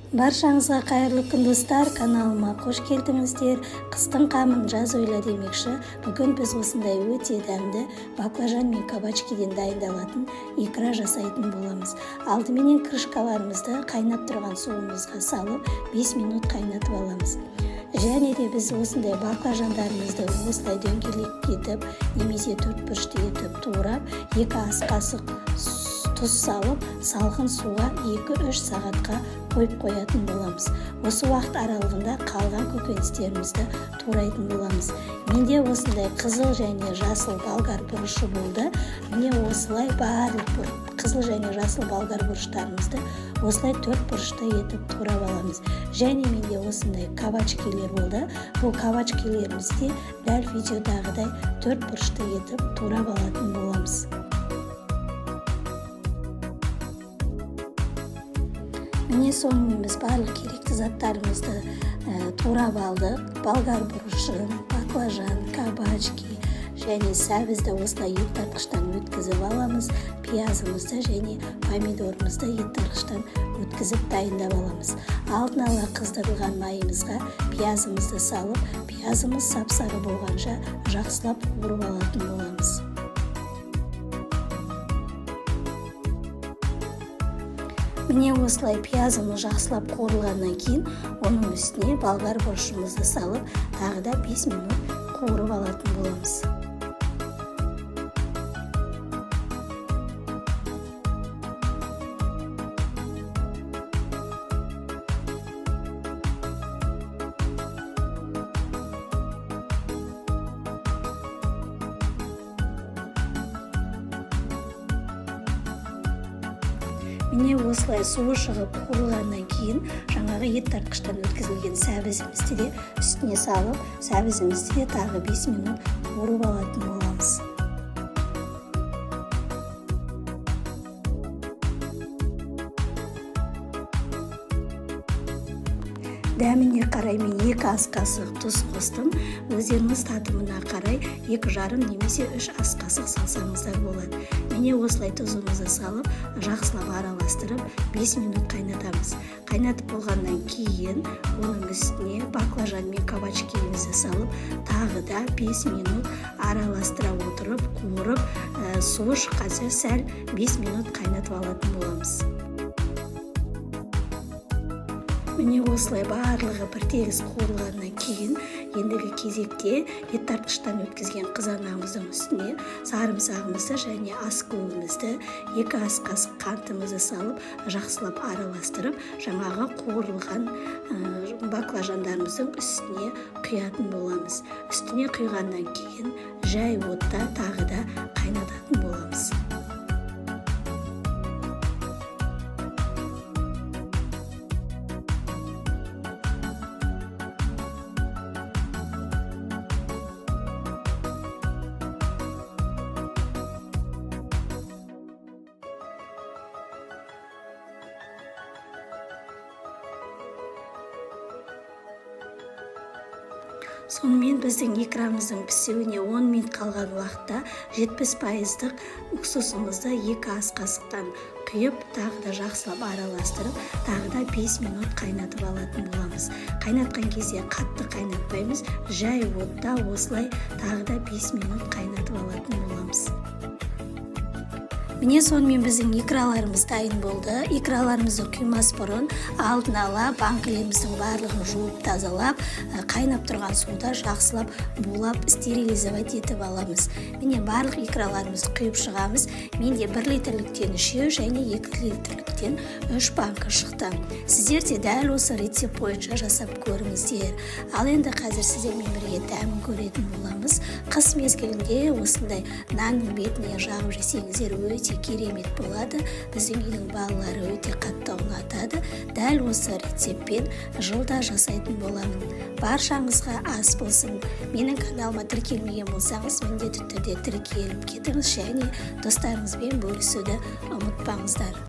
Баршаңызға қайырлы күн достар, каналыма қош келдіңіздер. Қыстың қамын жаз ойла демекші. Бүгін біз осындай өте дәмді баклажан мен кабачкиден дайындалатын икра жасайтын боламыз. Алдыменен крышкаларымызды қайнап тұрған суымызға салып 5 минут қайнатып аламыз. Және де біз осындай баклажандарымызды осылай дөңгелек етіп, немесе төрт бұрышты етіп турап, 2 ас қасық тұз салып, салқын суға 2-3 сағатқа қойып қоятын боламыз. Осы уақыт аралығында қалған көкөністерімізді турайтын боламыз. Менде осындай қызыл және жасыл болгар бұрышы болды. Міне осылай барлық қызыл және жасыл болгар бұрыштарымызды осылай 4 бұрышты етіп турап аламыз. Және менде осындай кабачкилер болды. Бұл кабачкилерімізде дәл видеодағыдай 4 бұрышты етіп турап алатын боламыз. Міне сонымен біз барлық керекті заттарымызды турап алдық. Болгар бұрышын, баклажан, кабачки және сәбізді осылай ет тартқыштан өткізіп аламыз. Пиязымызды және помидорымызды ет тартқыштан өткізіп дайындап аламыз. Алдын ала қыздырылған майымызға пиязымызды салып, пиязымыз сап-сары болғанша жақсылап қуырып алатын боламыз. Міне осылай пиязымыз жақсылап қуырылғаннан кейін, оның үстіне болгар бұрышымызды салып, тағы да 5 минут қуырып алатын боламыз. Міне осылай суы шығып қуырылғаннан кейін, жаңағы ет тартқыштан өткізілген сәбізімізді де үстіне салып, сәбізімізді де тағы 5 минут қуырып алатын боламыз. Дәміне қарай мен 2 ас қасық тұз қостым. Өздеріңіз татымына қарай 2,5 немесе 3 ас қасық салсаңыздар болады. Міне осылай тұзымызды салып, жақсылап араластырып 5 минут қайнатамыз. Қайнатып болғаннан кейін, оның үстіне баклажан мен кабачкиімізді салып, тағы да 5 минут араластыра отырып, қуырып, суы шыққанша сәл 5 минут қайнатып алатын боламыз. Міне осылай барлығы бір тегіс қуырылғаннан кейін, ендігі кезекте ет тартқыштан өткізген қызанағымыздың үстіне сарымсағымызды және ас көбімізді, 2 ас қасық қантымызды салып, жақсылап араластырып, жаңағы қуырылған баклажандарымыздың үстіне құятын боламыз. Үстіне құйғаннан кейін жай отта тағы да қайнататын боламыз. Сонымен біздің икрамыздың пісуіне 10 минут қалған уақытта 70%-лық уксусымызды 2 ас қасықтан құйып, тағы да жақсылап араластырып, тағы да 5 минут қайнатып алатын боламыз. Қайнатқан кезде қатты қайнатпаймыз, жай отта осылай тағы да 5 минут қайнатып алатын боламыз. Міне сонымен біздің икраларымыз дайын болды. Икраларымызды құймас бұрын алдын ала банкілеріміздің барлығын жуып тазалап, қайнап тұрған суда жақсылап булап стерилизовать етіп аламыз. Міне барлық икраларымызды құйып шығамыз. Менде 1 литрліктен 3 және 2 литрліктен 3 банка шықты. Сіздер де дәл осы рецепт бойынша жасап көріңіздер. Ал енді қазір сіздермен бірге дәмін көретін боламыз. Қыс мезгілінде осындай нанның бетіне жағып жесеңіздер өте керемет болады. Біздің үйдің балалары өте қатты ұнатады. Дәл осы рецептпен жылда жасайтын боламын. Баршаңызға ас болсын. Менің каналыма тіркелмеген болсаңыз, міндетті түрде тіркеліп кетіңіз және достарыңызбен бөлісуді ұмытпаңыздар.